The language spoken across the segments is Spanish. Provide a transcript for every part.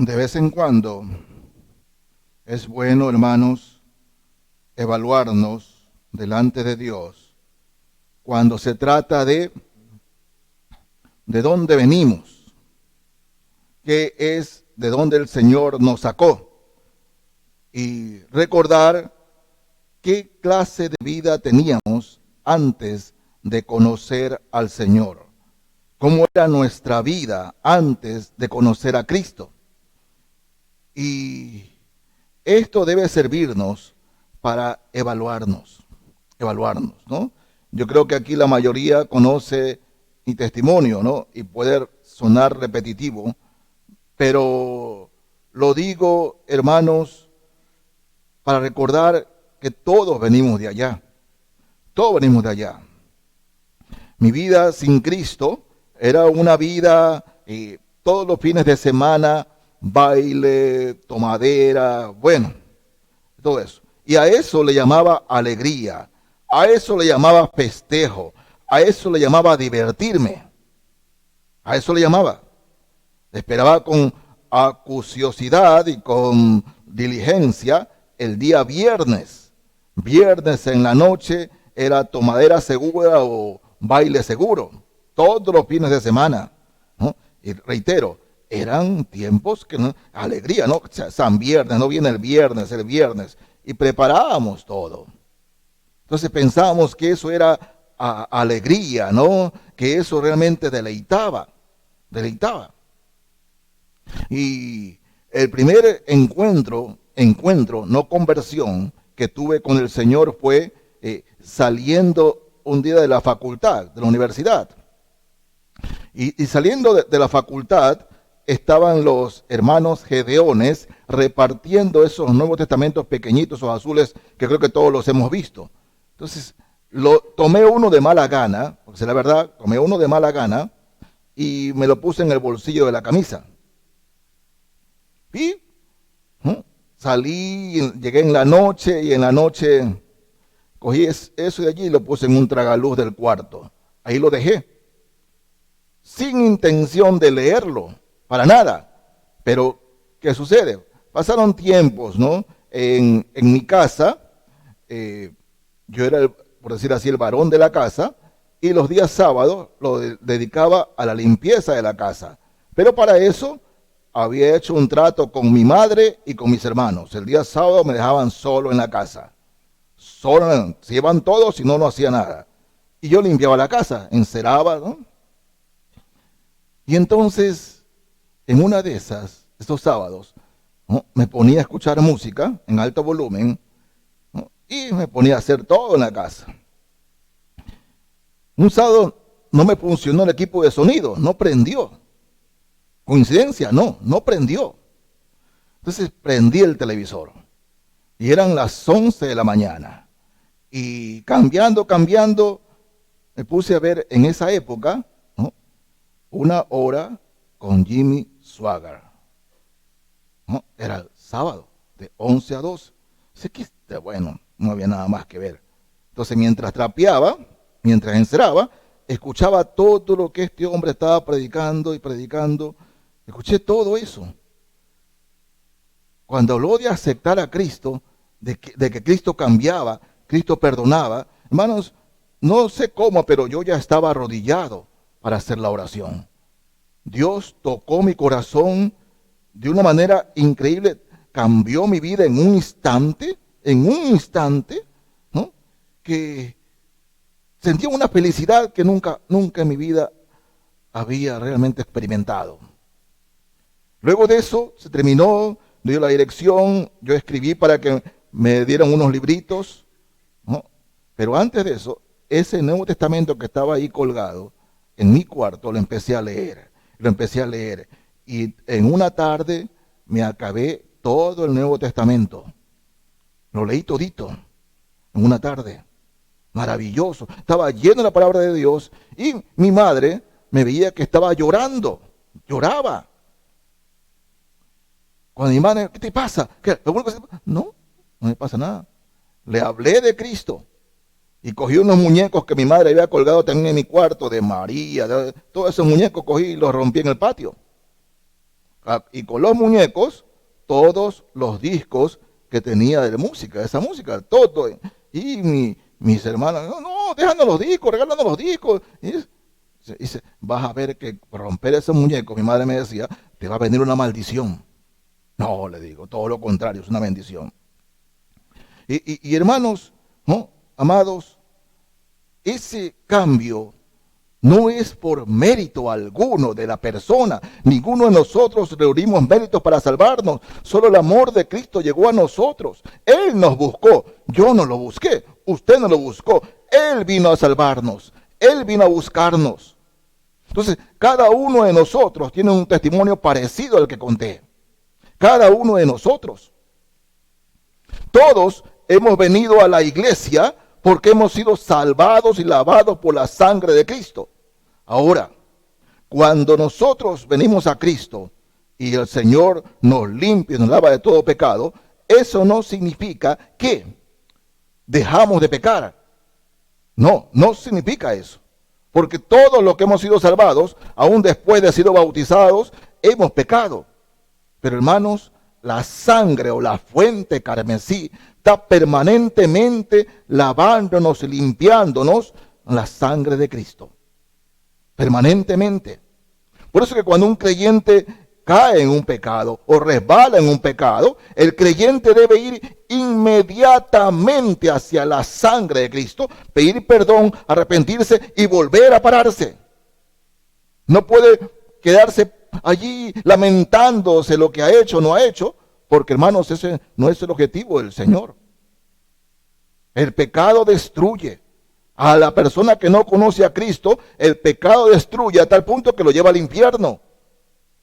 De vez en cuando es bueno, hermanos, evaluarnos delante de Dios cuando se trata de dónde venimos, qué es de dónde el Señor nos sacó y recordar qué clase de vida teníamos antes de conocer al Señor, cómo era nuestra vida antes de conocer a Cristo. Y esto debe servirnos para evaluarnos, ¿no? Yo creo que aquí la mayoría conoce mi testimonio, ¿no? Y puede sonar repetitivo, pero lo digo, hermanos, para recordar que todos venimos de allá. Todos venimos de allá. Mi vida sin Cristo era una vida, todos los fines de semana, baile, tomadera, bueno, todo eso. Y a eso le llamaba alegría, a eso le llamaba festejo, a eso le llamaba divertirme, a eso le llamaba. Esperaba con acuciosidad y con diligencia el día viernes. Viernes en la noche era tomadera segura o baile seguro, todos los fines de semana, ¿no? Y reitero, eran tiempos que no, alegría, ¿no? San Viernes, no viene el viernes, y preparábamos todo. Entonces pensábamos que eso era alegría, ¿no? Que eso realmente deleitaba. Y el primer encuentro, no conversión, que tuve con el Señor fue saliendo un día de la facultad, de la universidad. Y saliendo de la facultad, estaban los hermanos gedeones repartiendo esos Nuevos Testamentos pequeñitos o azules que creo que todos los hemos visto. Entonces, tomé uno de mala gana, porque es la verdad, tomé uno de mala gana y me lo puse en el bolsillo de la camisa. Y salí, llegué en la noche y en la noche cogí eso de allí y lo puse en un tragaluz del cuarto. Ahí lo dejé, sin intención de leerlo, para nada. Pero, ¿qué sucede? Pasaron tiempos, ¿no? En mi casa, yo era, por decir así, el varón de la casa, y los días sábados lo dedicaba a la limpieza de la casa. Pero para eso había hecho un trato con mi madre y con mis hermanos. El día sábado me dejaban solo en la casa. Solo, se iban todos y no hacía nada. Y yo limpiaba la casa, enceraba, ¿no? Y entonces, en una de estos sábados, ¿no? Me ponía a escuchar música en alto volumen, ¿no? Y me ponía a hacer todo en la casa. Un sábado no me funcionó el equipo de sonido, no prendió. Coincidencia, no prendió. Entonces prendí el televisor y eran las 11 de la mañana. Y cambiando, me puse a ver en esa época, ¿no? Una hora con Jimmy Swaggart, ¿no? Era el sábado, de 11 a 12. Sé que, bueno, no había nada más que ver. Entonces, mientras trapeaba, mientras enceraba, escuchaba todo lo que este hombre estaba predicando y predicando. Escuché todo eso. Cuando habló de aceptar a Cristo, de que Cristo cambiaba, Cristo perdonaba, hermanos, no sé cómo, pero yo ya estaba arrodillado para hacer la oración. Dios tocó mi corazón de una manera increíble, cambió mi vida en un instante, ¿no? Que sentía una felicidad que nunca en mi vida había realmente experimentado. Luego de eso se terminó, dio la dirección, yo escribí para que me dieran unos libritos, ¿no? Pero antes de eso, ese Nuevo Testamento que estaba ahí colgado en mi cuarto, lo empecé a leer. Y en una tarde me acabé todo el Nuevo Testamento. Lo leí todito en una tarde. Maravilloso. Estaba lleno de la palabra de Dios y mi madre me veía que estaba llorando. Lloraba. Cuando mi madre, ¿qué te pasa? No me pasa nada. Le hablé de Cristo. Y cogí unos muñecos que mi madre había colgado también en mi cuarto, de María, todos esos muñecos cogí y los rompí en el patio. Y con los muñecos, todos los discos que tenía de música, esa música, todo. Y mis hermanas, no, déjanos los discos, regálanos los discos. Y dice, vas a ver que romper ese muñeco, mi madre me decía, te va a venir una maldición. No, le digo, todo lo contrario, es una bendición. Y hermanos, ¿no? Amados, ese cambio no es por mérito alguno de la persona. Ninguno de nosotros reunimos méritos para salvarnos. Solo el amor de Cristo llegó a nosotros. Él nos buscó. Yo no lo busqué. Usted no lo buscó. Él vino a salvarnos. Él vino a buscarnos. Entonces, cada uno de nosotros tiene un testimonio parecido al que conté. Cada uno de nosotros. Todos hemos venido a la iglesia porque hemos sido salvados y lavados por la sangre de Cristo. Ahora, cuando nosotros venimos a Cristo y el Señor nos limpia y nos lava de todo pecado, eso no significa que dejamos de pecar. No, no significa eso. Porque todos los que hemos sido salvados, aún después de haber sido bautizados, hemos pecado. Pero hermanos, la sangre o la fuente carmesí está permanentemente lavándonos y limpiándonos en la sangre de Cristo. Permanentemente. Por eso que cuando un creyente cae en un pecado o resbala en un pecado, el creyente debe ir inmediatamente hacia la sangre de Cristo, pedir perdón, arrepentirse y volver a pararse. No puede quedarse allí lamentándose lo que ha hecho o no ha hecho, porque hermanos, ese no es el objetivo del Señor. El pecado destruye. A la persona que no conoce a Cristo, el pecado destruye a tal punto que lo lleva al infierno.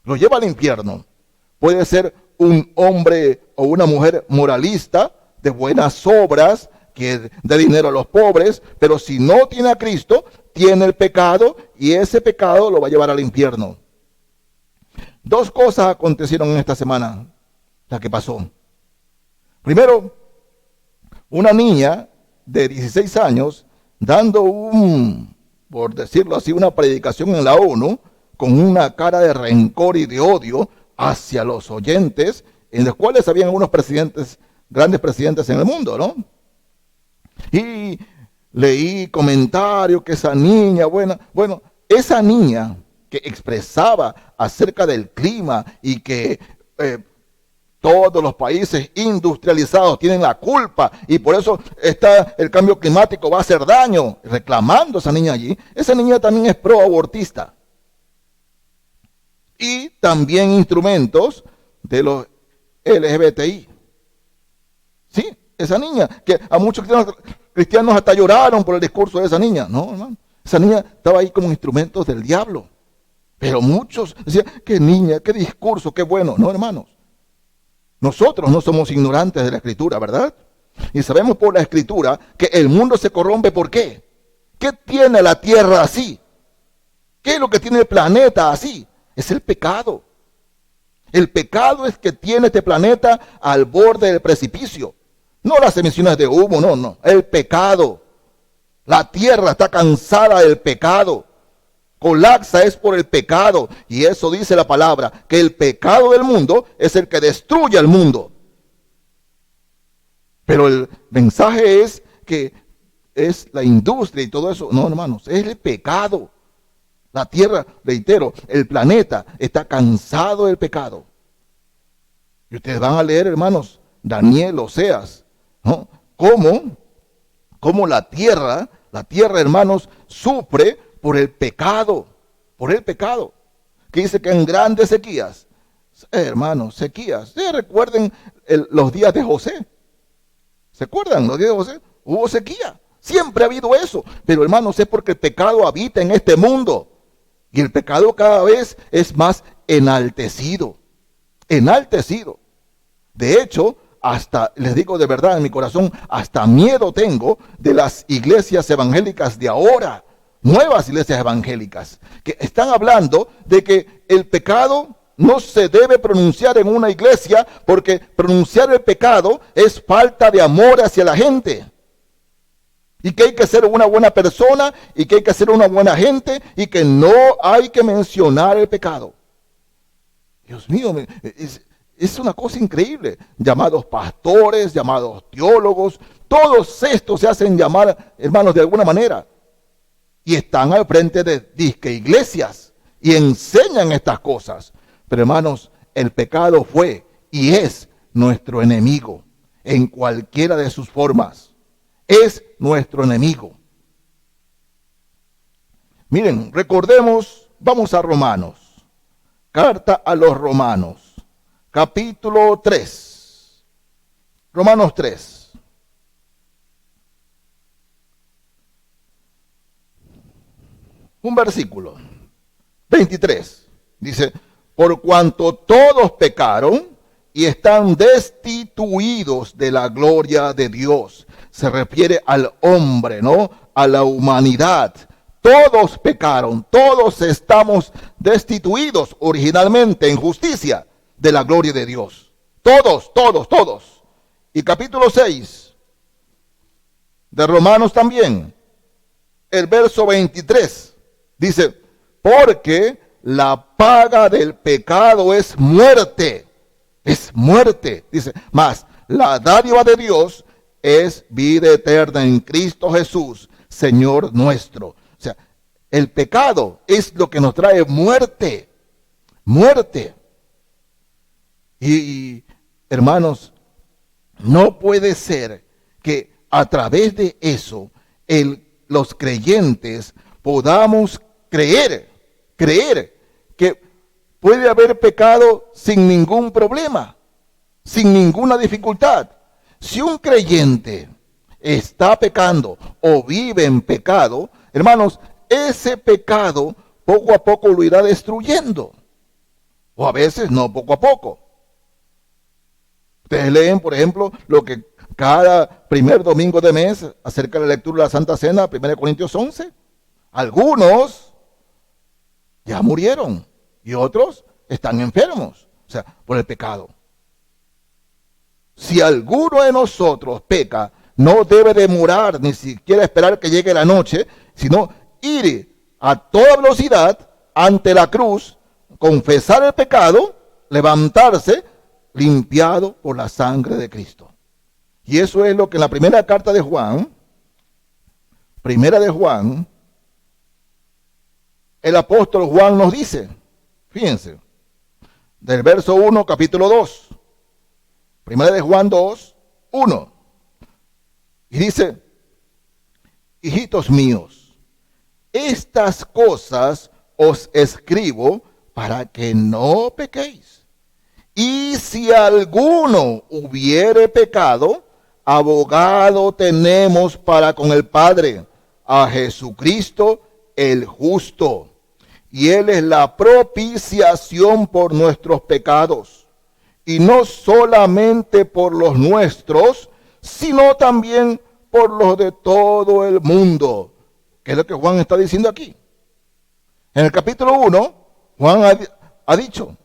Lo lleva al infierno. Puede ser un hombre o una mujer moralista, de buenas obras, que dé dinero a los pobres, pero si no tiene a Cristo, tiene el pecado y ese pecado lo va a llevar al infierno. Dos cosas acontecieron en esta semana, la que pasó. Primero, una niña de 16 años dando por decirlo así, una predicación en la ONU con una cara de rencor y de odio hacia los oyentes, en los cuales habían algunos presidentes, grandes presidentes en el mundo, ¿no? Y leí comentarios que esa niña, bueno, esa niña que expresaba acerca del clima y que todos los países industrializados tienen la culpa y por eso el cambio climático va a hacer daño, reclamando a esa niña allí. Esa niña también es pro-abortista. Y también instrumentos de los LGBTI. Sí, esa niña, que a muchos cristianos hasta lloraron por el discurso de esa niña. No, hermano, esa niña estaba ahí como instrumentos del diablo. Pero muchos decían, qué niña, qué discurso, qué bueno. No, hermanos. Nosotros no somos ignorantes de la Escritura, ¿verdad? Y sabemos por la Escritura que el mundo se corrompe. ¿Por qué? ¿Qué tiene la tierra así? ¿Qué es lo que tiene el planeta así? Es el pecado. El pecado es que tiene este planeta al borde del precipicio. No las emisiones de humo, no. El pecado. La tierra está cansada del pecado. Colapsa es por el pecado. Y eso dice la palabra, que el pecado del mundo es el que destruye al mundo. Pero el mensaje es que es la industria y todo eso. No, hermanos, es el pecado. La tierra, reitero, el planeta está cansado del pecado. Y ustedes van a leer, hermanos, Daniel, Oseas, ¿no? Cómo la tierra, hermanos, sufre por el pecado, que dice que en grandes sequías, hermanos, sequías. ¿Ustedes recuerden los días de José? ¿Se acuerdan los días de José? Hubo sequía, siempre ha habido eso, pero hermanos, es porque el pecado habita en este mundo, y el pecado cada vez es más enaltecido. De hecho, hasta, les digo de verdad en mi corazón, hasta miedo tengo de las iglesias evangélicas de ahora, nuevas iglesias evangélicas, que están hablando de que el pecado no se debe pronunciar en una iglesia, porque pronunciar el pecado es falta de amor hacia la gente. Y que hay que ser una buena persona, y que hay que ser una buena gente, y que no hay que mencionar el pecado. Dios mío, es una cosa increíble. Llamados pastores, llamados teólogos, todos estos se hacen llamar, hermanos, de alguna manera. Y están al frente de disque iglesias y enseñan estas cosas. Pero hermanos, el pecado fue y es nuestro enemigo en cualquiera de sus formas. Es nuestro enemigo. Miren, recordemos, vamos a Romanos. Carta a los Romanos, capítulo 3. Romanos 3. Un versículo, 23. Dice, por cuanto todos pecaron y están destituidos de la gloria de Dios. Se refiere al hombre, ¿no? A la humanidad. Todos pecaron, todos estamos destituidos originalmente en justicia de la gloria de Dios. Todos, todos, todos. Y capítulo 6 de Romanos también, el verso 23, dice, porque la paga del pecado es muerte. Es muerte, dice, mas la dádiva de Dios es vida eterna en Cristo Jesús, Señor nuestro. O sea, el pecado es lo que nos trae muerte, muerte. Y hermanos, no puede ser que a través de eso los creyentes podamos creer que puede haber pecado sin ningún problema, sin ninguna dificultad. Si un creyente está pecando o vive en pecado, hermanos, ese pecado poco a poco lo irá destruyendo. O a veces no poco a poco. Ustedes leen, por ejemplo, lo que cada primer domingo de mes acerca de la lectura de la Santa Cena, 1 Corintios 11. Algunos ya murieron y otros están enfermos, o sea, por el pecado. Si alguno de nosotros peca, no debe demorar ni siquiera esperar que llegue la noche, sino ir a toda velocidad ante la cruz, confesar el pecado, levantarse, limpiado por la sangre de Cristo. Y eso es lo que en la primera carta de Juan, el apóstol Juan nos dice. Fíjense, del verso 1, capítulo 2. Primera de Juan 2, 1. Y dice, hijitos míos, estas cosas os escribo para que no pequéis. Y si alguno hubiere pecado, abogado tenemos para con el Padre, a Jesucristo el justo. Y Él es la propiciación por nuestros pecados. Y no solamente por los nuestros, sino también por los de todo el mundo. ¿Qué es lo que Juan está diciendo aquí? En el capítulo 1, Juan ha dicho,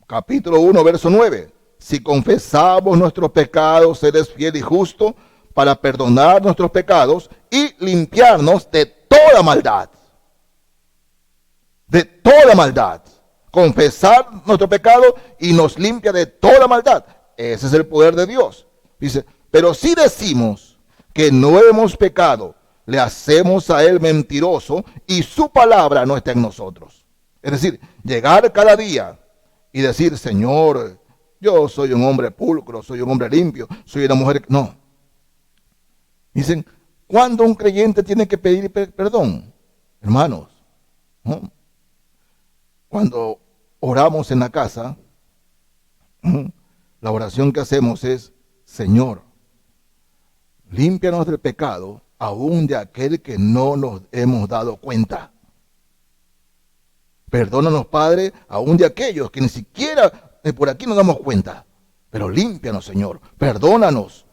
capítulo 1, verso 9, si confesamos nuestros pecados, Él es fiel y justo para perdonar nuestros pecados y limpiarnos de toda maldad. De toda maldad. Confesar nuestro pecado y nos limpia de toda maldad. Ese es el poder de Dios. Dice, pero si decimos que no hemos pecado, le hacemos a Él mentiroso y su palabra no está en nosotros. Es decir, llegar cada día y decir, Señor, yo soy un hombre pulcro, soy un hombre limpio, soy una mujer... No. Dicen, ¿cuándo un creyente tiene que pedir perdón? Hermanos, ¿no? Cuando oramos en la casa, la oración que hacemos es, Señor, límpianos del pecado, aún de aquel que no nos hemos dado cuenta. Perdónanos, Padre, aún de aquellos que ni siquiera por aquí nos damos cuenta. Pero límpianos, Señor, perdónanos.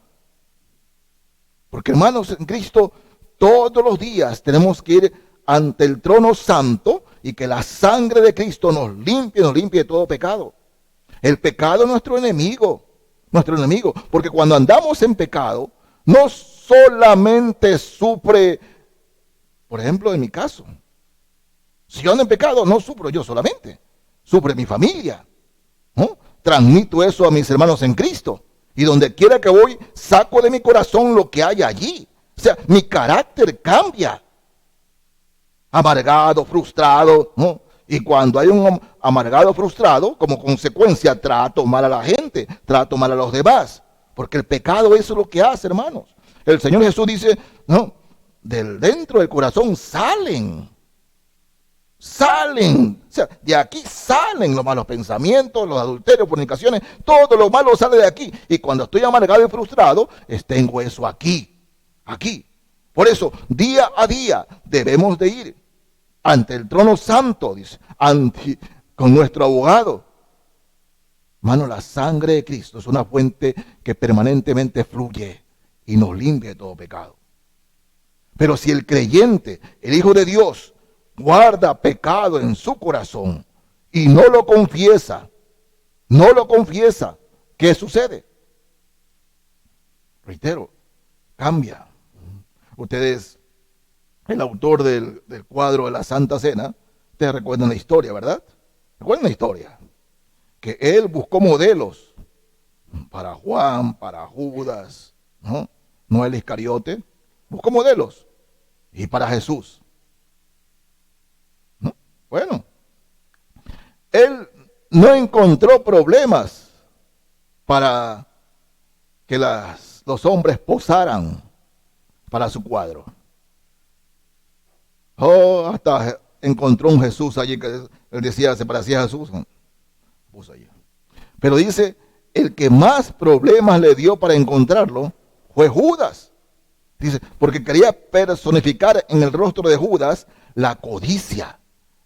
Porque, hermanos, en Cristo, todos los días tenemos que ir ante el trono santo y que la sangre de Cristo nos limpie de todo pecado. El pecado es nuestro enemigo, porque cuando andamos en pecado, no solamente sufre, por ejemplo, en mi caso, si yo ando en pecado, no sufro yo solamente, sufre mi familia, transmito eso a mis hermanos en Cristo. Y donde quiera que voy, saco de mi corazón lo que hay allí. O sea, mi carácter cambia. Amargado, frustrado, ¿no? Y cuando hay un amargado, frustrado, como consecuencia trato mal a la gente, trato mal a los demás. Porque el pecado eso es lo que hace, hermanos. El Señor Jesús dice, no, del dentro del corazón salen. O sea, de aquí salen los malos pensamientos, los adulterios, fornicaciones, todo lo malo sale de aquí. Y cuando estoy amargado y frustrado, tengo eso aquí. Por eso, día a día debemos de ir ante el trono santo, dice, con nuestro abogado. Hermano, la sangre de Cristo es una fuente que permanentemente fluye y nos limpia de todo pecado. Pero si el creyente, el Hijo de Dios, guarda pecado en su corazón y no lo confiesa, ¿qué sucede? Reitero, cambia. Ustedes, el autor del cuadro de la Santa Cena, ustedes recuerdan la historia, ¿verdad? Recuerdan la historia. Que él buscó modelos para Juan, para Judas, no el Iscariote, buscó modelos. Y para Jesús. ¿No? Bueno, él no encontró problemas para que los hombres posaran para su cuadro. Hasta encontró un Jesús allí que él decía, se parecía a Jesús. Puso allí. Pero dice, el que más problemas le dio para encontrarlo fue Judas. Dice, porque quería personificar en el rostro de Judas la codicia,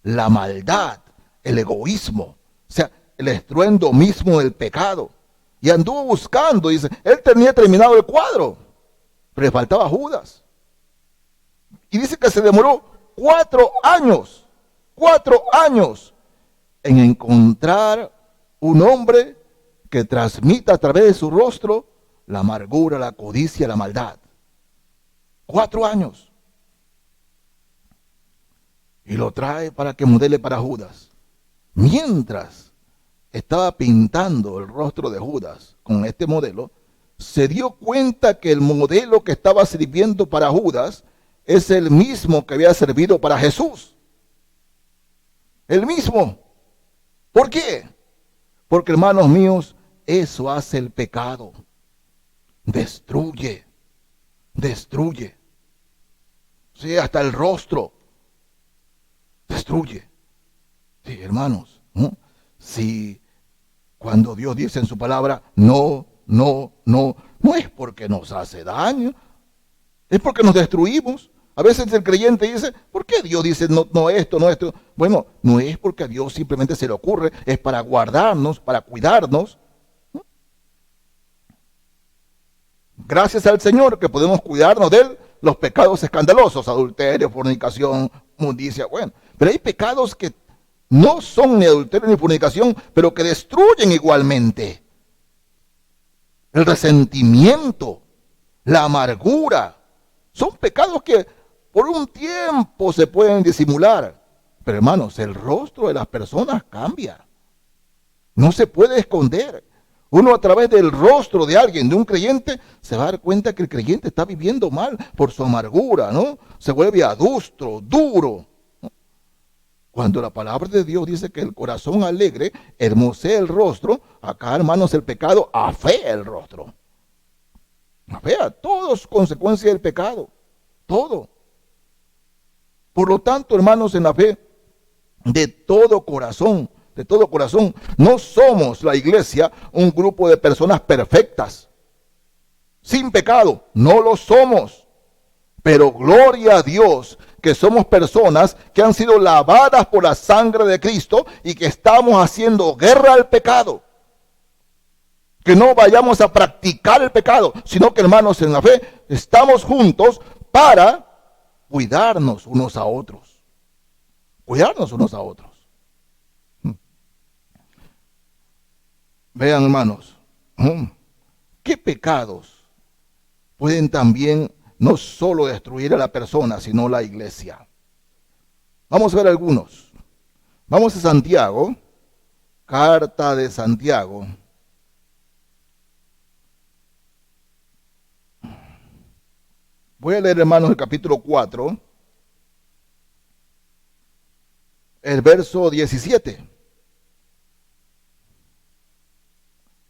la maldad, el egoísmo, o sea, el estruendo mismo del pecado. Y anduvo buscando, dice, él tenía terminado el cuadro, pero le faltaba Judas. Y dice que se demoró 4 años en encontrar un hombre que transmita a través de su rostro la amargura, la codicia, la maldad. 4 años. Y lo trae para que modele para Judas. Mientras estaba pintando el rostro de Judas con este modelo, se dio cuenta que el modelo que estaba sirviendo para Judas es el mismo que había servido para Jesús. El mismo. ¿Por qué? Porque, hermanos míos, eso hace el pecado. Destruye. Sí, hasta el rostro. Destruye. Sí, hermanos. Si cuando Dios dice en su palabra, no es porque nos hace daño. Es porque nos destruimos. A veces el creyente dice, ¿por qué Dios dice no esto? Bueno, no es porque a Dios simplemente se le ocurre, es para guardarnos, para cuidarnos. Gracias al Señor que podemos cuidarnos de los pecados escandalosos, adulterio, fornicación, mundicia, bueno. Pero hay pecados que no son ni adulterio ni fornicación, pero que destruyen igualmente. El resentimiento, la amargura, son pecados que por un tiempo se pueden disimular. Pero hermanos, el rostro de las personas cambia. No se puede esconder. Uno a través del rostro de alguien, de un creyente, se va a dar cuenta que el creyente está viviendo mal por su amargura, ¿no? Se vuelve adusto, duro. Cuando la palabra de Dios dice que el corazón alegre hermosea el rostro, acá, hermanos, el pecado afea el rostro. Afea, todo es consecuencia del pecado. Todo. Por lo tanto, hermanos, en la fe, de todo corazón, no somos la iglesia un grupo de personas perfectas, sin pecado, no lo somos. Pero gloria a Dios que somos personas que han sido lavadas por la sangre de Cristo y que estamos haciendo guerra al pecado. Que no vayamos a practicar el pecado, sino que, hermanos, en la fe estamos juntos para cuidarnos unos a otros. Cuidarnos unos a otros. Vean, hermanos, qué pecados pueden también no solo destruir a la persona, sino la iglesia. Vamos a ver algunos. Vamos a Santiago, carta de Santiago. Voy a leer, hermanos, el capítulo 4, el verso 17.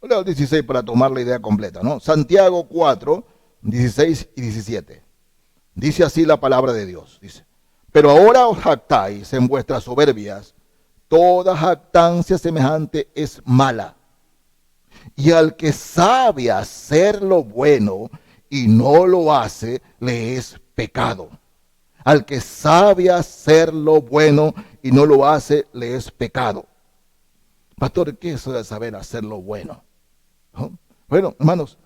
Voy a leer el 16 para tomar la idea completa, ¿no? Santiago 4, 16 y 17. Dice así la palabra de Dios. Dice: pero ahora os jactáis en vuestras soberbias. Toda jactancia semejante es mala. Y al que sabe hacer lo bueno y no lo hace, le es pecado. Al que sabe hacer lo bueno y no lo hace, le es pecado. Pastor, ¿qué es eso de saber hacer lo bueno? ¿No? Bueno, hermanos,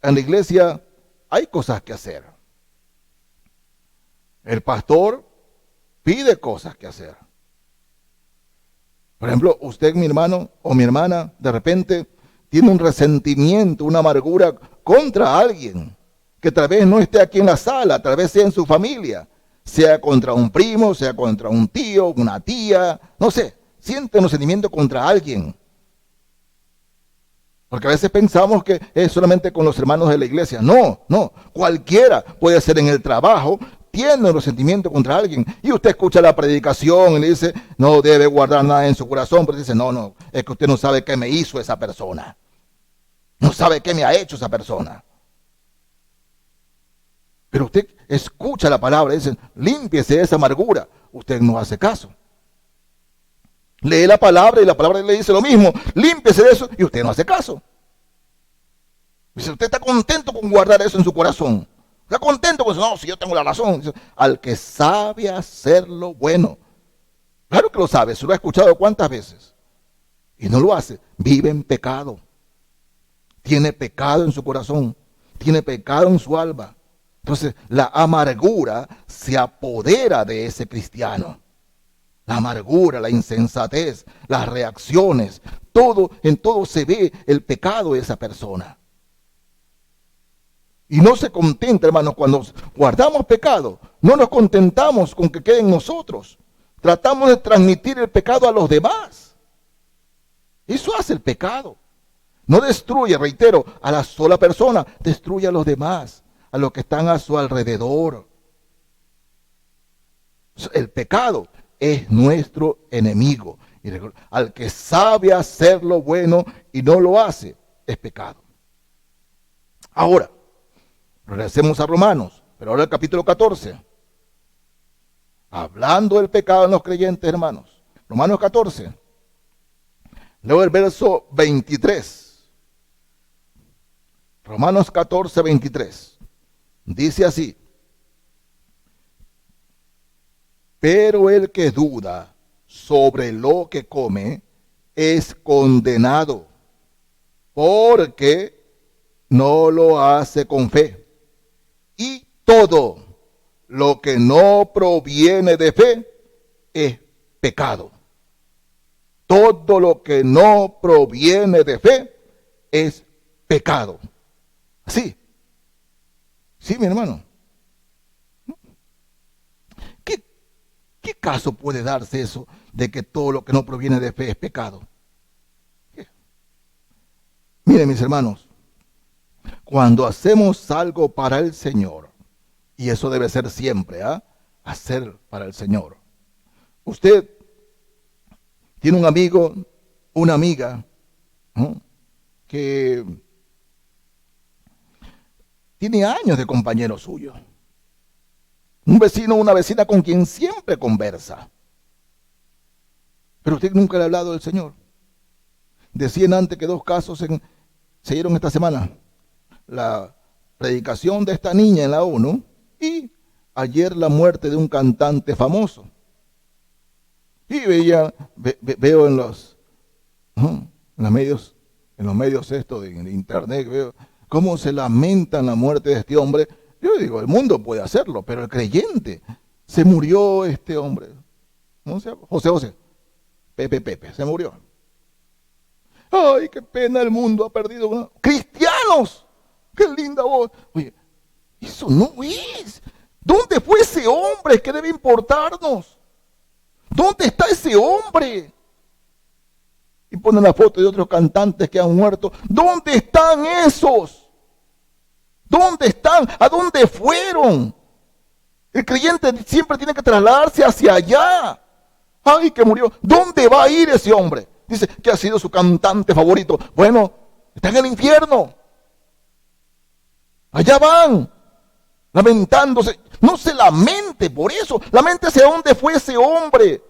en la iglesia hay cosas que hacer. El pastor pide cosas que hacer. Por ejemplo, usted, mi hermano o mi hermana, de repente tiene un resentimiento, una amargura contra alguien que tal vez no esté aquí en la sala, tal vez sea en su familia, sea contra un primo, sea contra un tío, una tía, no sé, siente un resentimiento contra alguien. Porque a veces pensamos que es solamente con los hermanos de la iglesia. No, no, cualquiera puede ser en el trabajo, tiene un resentimiento contra alguien. Y usted escucha la predicación y le dice, no debe guardar nada en su corazón, pero dice, no, no, es que usted no sabe qué me hizo esa persona. No sabe qué me ha hecho esa persona. Pero usted escucha la palabra y dice, límpiese de esa amargura. Usted no hace caso. Lee la palabra y la palabra le dice lo mismo. Límpiese de eso y usted no hace caso. Dice, usted está contento con guardar eso en su corazón. Está contento con eso. No, si yo tengo la razón. Dice, al que sabe hacer lo bueno. Claro que lo sabe. Se lo ha escuchado cuántas veces. Y no lo hace. Vive en pecado. Tiene pecado en su corazón. Tiene pecado en su alma. Entonces la amargura se apodera de ese cristiano. La amargura, la insensatez, las reacciones, en todo se ve el pecado de esa persona. Y no se contenta, hermanos, cuando guardamos pecado, no nos contentamos con que quede en nosotros. Tratamos de transmitir el pecado a los demás. Eso hace el pecado. No destruye, reitero, a la sola persona, destruye a los demás, a los que están a su alrededor. El pecado es nuestro enemigo. Y al que sabe hacer lo bueno y no lo hace, es pecado. Ahora, regresemos a Romanos, pero ahora el capítulo 14. Hablando del pecado en los creyentes, hermanos. Romanos 14. Leo el verso 23. Romanos 14, 23. Dice así: pero el que duda sobre lo que come es condenado, porque no lo hace con fe. Y todo lo que no proviene de fe es pecado. Todo lo que no proviene de fe es pecado. Sí. Sí, mi hermano. ¿Qué caso puede darse eso de que todo lo que no proviene de fe es pecado? Miren, mis hermanos, cuando hacemos algo para el Señor, y eso debe ser siempre, hacer para el Señor. Usted tiene un amigo, una amiga, ¿no?, que tiene años de compañero suyo. Un vecino o una vecina con quien siempre conversa. Pero usted nunca le ha hablado del Señor. Decían antes que 2 casos se dieron esta semana. La predicación de esta niña en la ONU y ayer la muerte de un cantante famoso. Y veo en los medios esto de internet, veo cómo se lamentan la muerte de este hombre. Yo digo, el mundo puede hacerlo, pero el creyente, se murió este hombre. ¿Cómo se llama? José. Pepe, se murió. Ay, qué pena, el mundo ha perdido cristianos. Qué linda voz. Oye, eso no es. ¿Dónde fue ese hombre que debe importarnos? ¿Dónde está ese hombre? y ponen la foto de otros cantantes que han muerto. ¿Dónde están esos? ¿Dónde están? ¿A dónde fueron? El creyente siempre tiene que trasladarse hacia allá. Ay, que murió. ¿Dónde va a ir ese hombre? Dice que ha sido su cantante favorito. Bueno, está en el infierno. Allá van, lamentándose. No se lamente por eso. Laméntese a dónde fue ese hombre.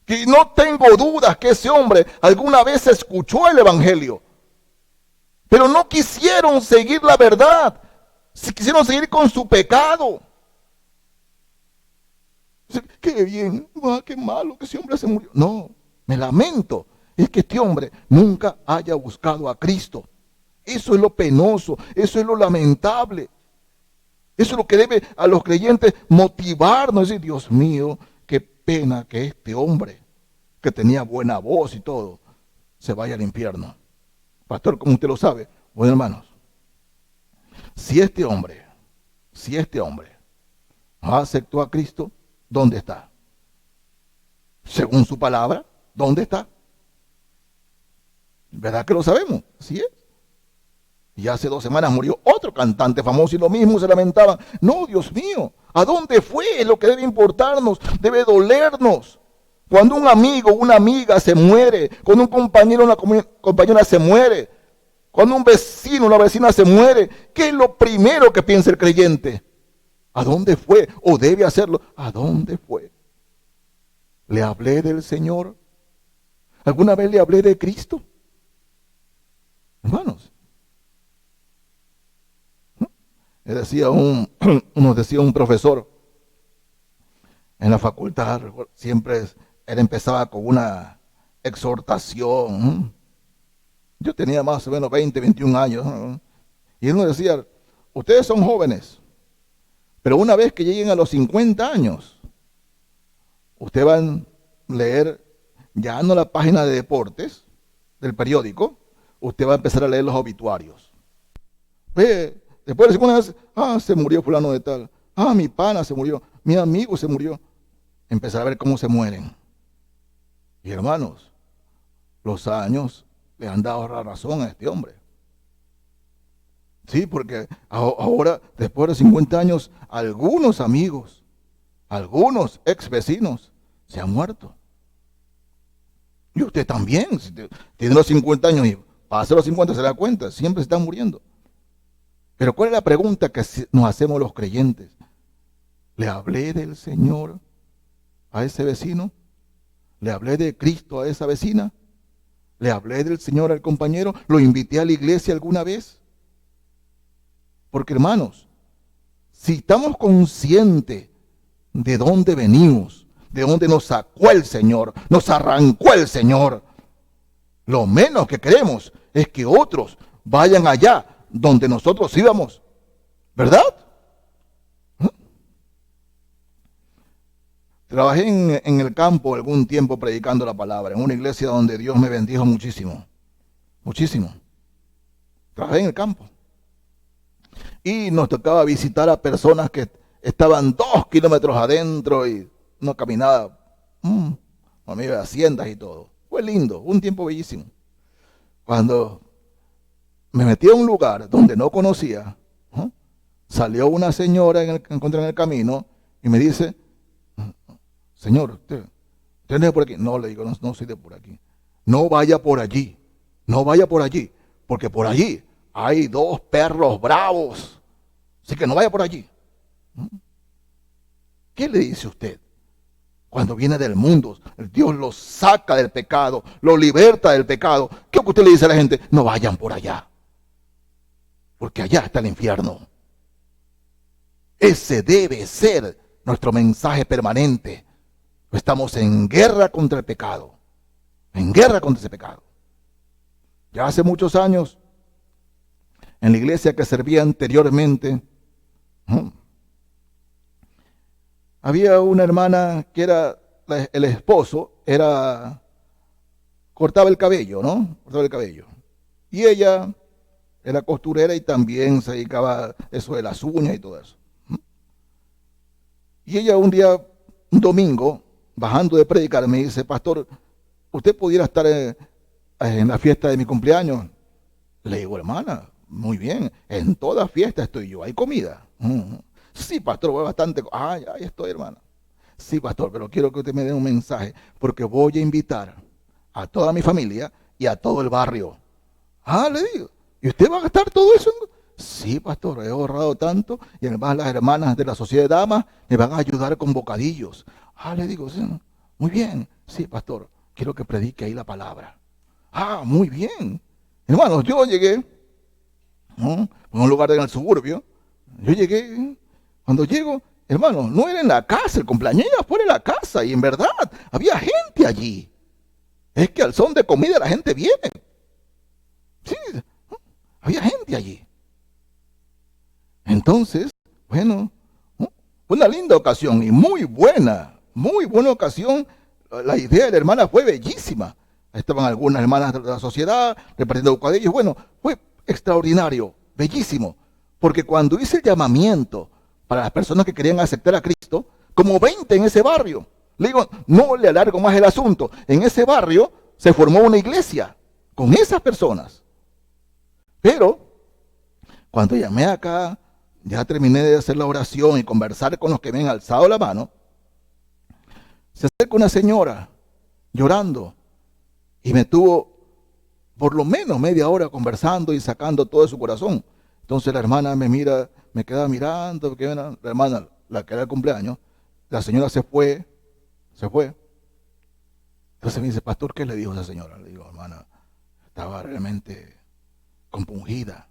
Que no tengo dudas que ese hombre alguna vez escuchó el evangelio. Pero no quisieron seguir la verdad. Quisieron seguir con su pecado. Qué bien, qué malo que ese hombre se murió. No, me lamento. Es que este hombre nunca haya buscado a Cristo. Eso es lo penoso, eso es lo lamentable. Eso es lo que debe a los creyentes motivarnos. Decir, Dios mío, qué pena que este hombre, que tenía buena voz y todo, se vaya al infierno. Pastor, como usted lo sabe, bueno, hermanos, si este hombre aceptó a Cristo, ¿dónde está? Según su palabra, ¿dónde está? ¿Verdad que lo sabemos? Así es. Y hace 2 semanas murió otro cantante famoso y lo mismo se lamentaban. No, Dios mío, ¿a dónde fue? Es lo que debe importarnos, debe dolernos. Cuando un amigo, una amiga se muere, cuando un compañero, una compañera se muere, cuando un vecino, una vecina se muere, ¿qué es lo primero que piensa el creyente? ¿A dónde fue? O debe hacerlo. ¿A dónde fue? ¿Le hablé del Señor? ¿Alguna vez le hablé de Cristo? Hermanos, nos decía un profesor en la facultad, siempre él empezaba con una exhortación. Yo tenía más o menos 20, 21 años. Y él nos decía, ustedes son jóvenes, pero una vez que lleguen a los 50 años, ustedes van a leer ya no la página de deportes del periódico, usted va a empezar a leer los obituarios. Ve, después de 50 años, se murió fulano de tal. Mi pana se murió, mi amigo se murió. Empezar a ver cómo se mueren. Y hermanos, los años le han dado la razón a este hombre. Sí, porque ahora, después de 50 años, algunos amigos, algunos ex vecinos se han muerto. Y usted también, si tiene los 50 años y pasa los 50, se da cuenta, siempre se están muriendo. Pero ¿cuál es la pregunta que nos hacemos los creyentes? ¿Le hablé del Señor a ese vecino? ¿Le hablé de Cristo a esa vecina? ¿Le hablé del Señor al compañero? ¿Lo invité a la iglesia alguna vez? Porque hermanos, si estamos conscientes de dónde venimos, de dónde nos sacó el Señor, nos arrancó el Señor, lo menos que queremos es que otros vayan allá donde nosotros íbamos, ¿verdad? Trabajé en el campo algún tiempo predicando la palabra, en una iglesia donde Dios me bendijo muchísimo, muchísimo. Trabajé en el campo. Y nos tocaba visitar a personas que estaban 2 kilómetros adentro y no caminaba, a mí de haciendas y todo. Fue lindo, un tiempo bellísimo. Cuando me metí a un lugar donde no conocía, salió una señora que encontré en el camino y me dice, señor, ¿usted no es de por aquí? No, le digo, no soy de por aquí. No vaya por allí, no vaya por allí, porque por allí hay 2 perros bravos. Así que no vaya por allí. ¿Qué le dice usted? Cuando viene del mundo, Dios lo saca del pecado, lo liberta del pecado. ¿Qué es lo que usted le dice a la gente? No vayan por allá, porque allá está el infierno. Ese debe ser nuestro mensaje permanente. Estamos en guerra contra el pecado, en guerra contra ese pecado. Ya hace muchos años, en la iglesia que servía anteriormente, había una hermana que era, el esposo cortaba el cabello, ¿no? Cortaba el cabello. Y ella era costurera y también se dedicaba a eso de las uñas y todo eso. Y ella un día, un domingo, bajando de predicar, me dice, pastor, ¿usted pudiera estar en la fiesta de mi cumpleaños? Le digo, hermana, muy bien, en toda fiesta estoy yo, hay comida. Sí, pastor, voy bastante. Ay, ahí estoy, hermana. Sí, pastor, pero quiero que usted me dé un mensaje, porque voy a invitar a toda mi familia y a todo el barrio. Le digo, ¿y usted va a gastar todo eso? Sí, pastor, he ahorrado tanto y además las hermanas de la sociedad de damas me van a ayudar con bocadillos. Le digo, sí, muy bien. Sí, pastor, quiero que predique ahí la palabra. Muy bien. Hermanos, yo llegué, ¿no?, en un lugar en el suburbio. Yo llegué, cuando llego, hermanos, no era en la casa, el cumpleaños era fuera de la casa, y en verdad, había gente allí. Es que al son de comida la gente viene. Sí, había gente allí. Entonces, bueno, fue una linda ocasión y muy buena ocasión. La idea de la hermana fue bellísima. Estaban algunas hermanas de la sociedad repartiendo bocadillos. Bueno, fue extraordinario, bellísimo. Porque cuando hice el llamamiento para las personas que querían aceptar a Cristo, como 20 en ese barrio. Le digo, no le alargo más el asunto. En ese barrio se formó una iglesia con esas personas. Pero cuando llamé acá, ya terminé de hacer la oración y conversar con los que me han alzado la mano, se acerca una señora llorando y me tuvo por lo menos media hora conversando y sacando todo de su corazón. Entonces la hermana me mira, me queda mirando, porque la hermana, la que era el cumpleaños, la señora se fue. Entonces me dice, pastor, ¿qué le dijo esa señora? Le digo, hermana, estaba realmente compungida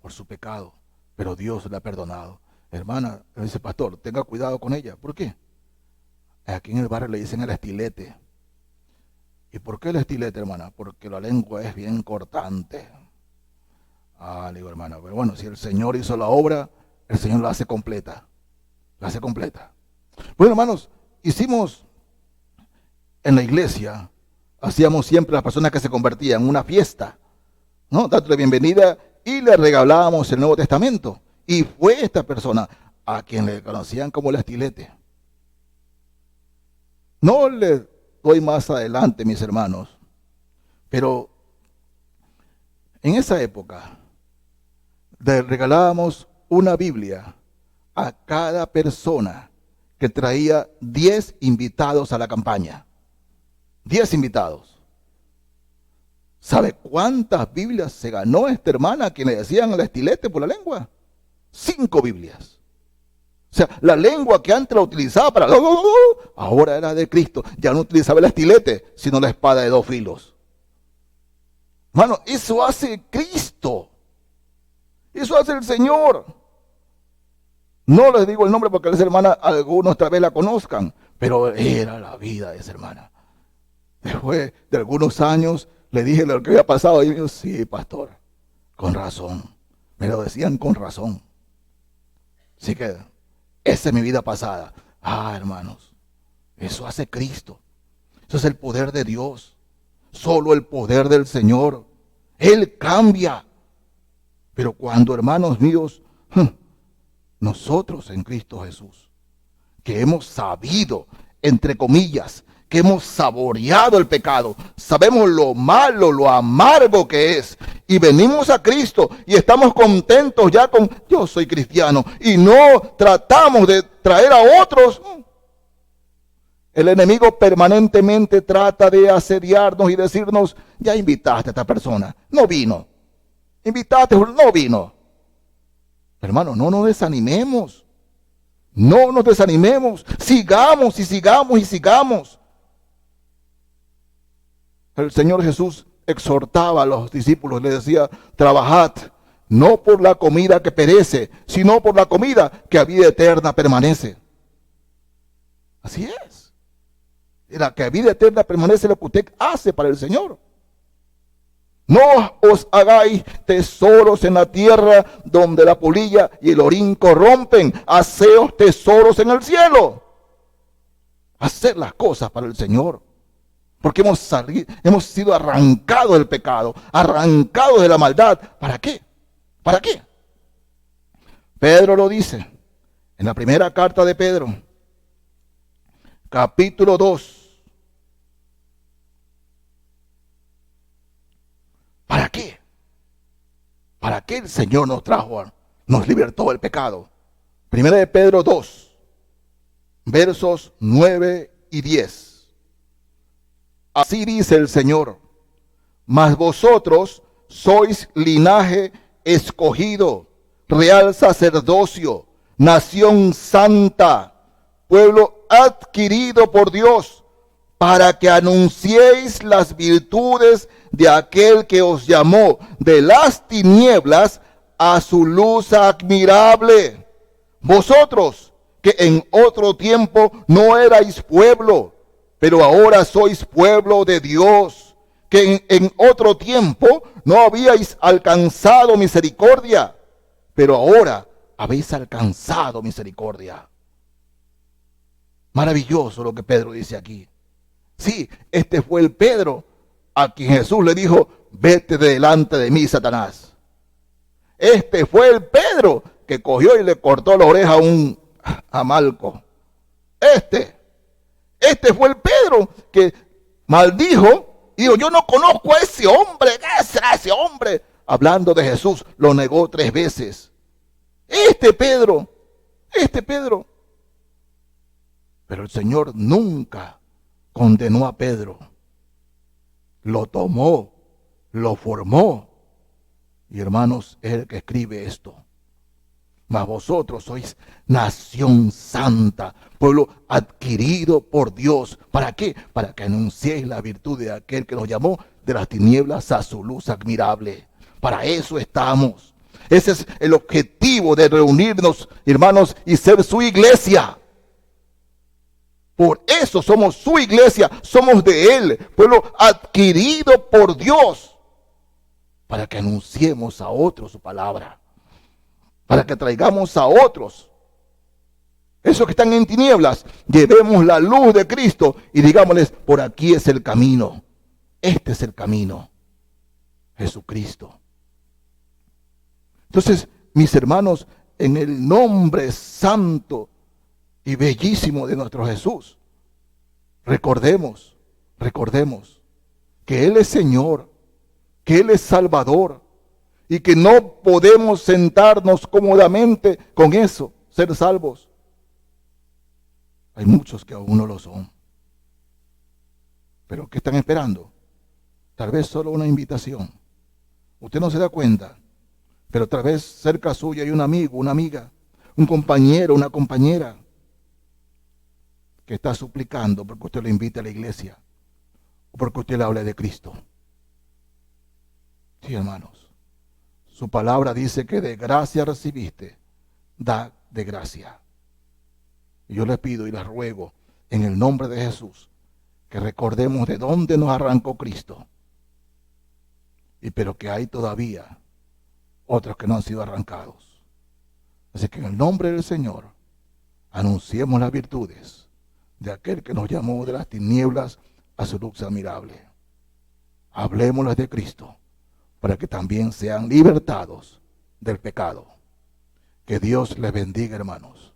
por su pecado, pero Dios la ha perdonado. Hermana, me dice, pastor, tenga cuidado con ella. ¿Por qué? Aquí en el barrio le dicen el estilete. ¿Y por qué el estilete, hermana? Porque la lengua es bien cortante. Le digo, hermana, pero bueno, si el Señor hizo la obra, el Señor la hace completa. La hace completa. Bueno, hermanos, hicimos en la iglesia, hacíamos siempre a las personas que se convertían una fiesta, ¿no? Dándole bienvenida y le regalábamos el Nuevo Testamento. Y fue esta persona a quien le conocían como el estilete. No le doy más adelante, mis hermanos, pero en esa época le regalábamos una Biblia a cada persona que traía 10 invitados a la campaña. 10 invitados. ¿Sabe cuántas Biblias se ganó esta hermana a quien le decían el estilete por la lengua? 5 Biblias. O sea, la lengua que antes la utilizaba para... ahora era de Cristo. Ya no utilizaba el estilete, sino la espada de 2 filos. Hermano, eso hace Cristo. Eso hace el Señor. No les digo el nombre porque esa hermana, algunos tal vez la conozcan, pero era la vida de esa hermana. Después de algunos años le dije lo que había pasado y me dijo, sí, pastor, con razón. Me lo decían con razón. Así que esa es mi vida pasada. Hermanos, eso hace Cristo. Eso es el poder de Dios. Solo el poder del Señor. Él cambia. Pero cuando, hermanos míos, nosotros en Cristo Jesús, que hemos sabido, entre comillas, que hemos saboreado el pecado, sabemos lo malo, lo amargo que es, y venimos a Cristo y estamos contentos ya con, yo soy cristiano, y no tratamos de traer a otros. El enemigo permanentemente trata de asediarnos y decirnos, ya invitaste a esta persona, no vino. Invitaste, no vino. Hermano, no nos desanimemos. No nos desanimemos. Sigamos y sigamos y sigamos. El Señor Jesús exhortaba a los discípulos, le decía, trabajad, no por la comida que perece, sino por la comida que a vida eterna permanece. Así es. La que a vida eterna permanece lo que usted hace para el Señor. No os hagáis tesoros en la tierra donde la polilla y el orín corrompen. Haceos tesoros en el cielo. Hacer las cosas para el Señor. Porque hemos sido arrancados del pecado, arrancados de la maldad. ¿Para qué? ¿Para qué? Pedro lo dice en la primera carta de Pedro, capítulo 2, qué el Señor nos trajo? Nos libertó del pecado. Primera de Pedro 2, versos 9 y 10. Así dice el Señor: mas vosotros sois linaje escogido, real sacerdocio, nación santa, pueblo adquirido por Dios, para que anunciéis las virtudes de aquel que os llamó de las tinieblas a su luz admirable. Vosotros, que en otro tiempo no erais pueblo, pero ahora sois pueblo de Dios, que en otro tiempo no habíais alcanzado misericordia, pero ahora habéis alcanzado misericordia. Maravilloso lo que Pedro dice aquí. Sí, este fue el Pedro a quien Jesús le dijo: vete de delante de mí, Satanás. Este fue el Pedro que cogió y le cortó la oreja a Malco. Este fue el Pedro que maldijo y dijo: yo no conozco a ese hombre. ¿Qué será ese hombre? Hablando de Jesús, lo negó 3 veces. Este Pedro. Pero el Señor nunca condenó a Pedro. Lo tomó, lo formó. Y hermanos, es el que escribe esto. Mas vosotros sois nación santa, pueblo adquirido por Dios. ¿Para qué? Para que anunciéis la virtud de aquel que nos llamó de las tinieblas a su luz admirable. Para eso estamos. Ese es el objetivo de reunirnos, hermanos, y ser su iglesia. Por eso somos su iglesia, somos de Él, pueblo adquirido por Dios, para que anunciemos a otros su palabra, para que traigamos a otros, esos que están en tinieblas, llevemos la luz de Cristo y digámosles: por aquí es el camino, este es el camino, Jesucristo. Entonces, mis hermanos, en el nombre santo y bellísimo de nuestro Jesús, recordemos que Él es Señor, que Él es Salvador, y que no podemos sentarnos cómodamente con eso, ser salvos. Hay muchos que aún no lo son. Pero ¿qué están esperando? Tal vez solo una invitación. Usted no se da cuenta, pero tal vez cerca suya hay un amigo, una amiga, un compañero, una compañera que está suplicando porque usted lo invite a la iglesia o porque usted le hable de Cristo. Sí, hermanos, su palabra dice que de gracia recibiste, da de gracia. Y yo les pido y les ruego en el nombre de Jesús que recordemos de dónde nos arrancó Cristo, pero que hay todavía otros que no han sido arrancados. Así que en el nombre del Señor anunciemos las virtudes de aquel que nos llamó de las tinieblas a su luz admirable. Hablemosles de Cristo para que también sean libertados del pecado. Que Dios les bendiga, hermanos.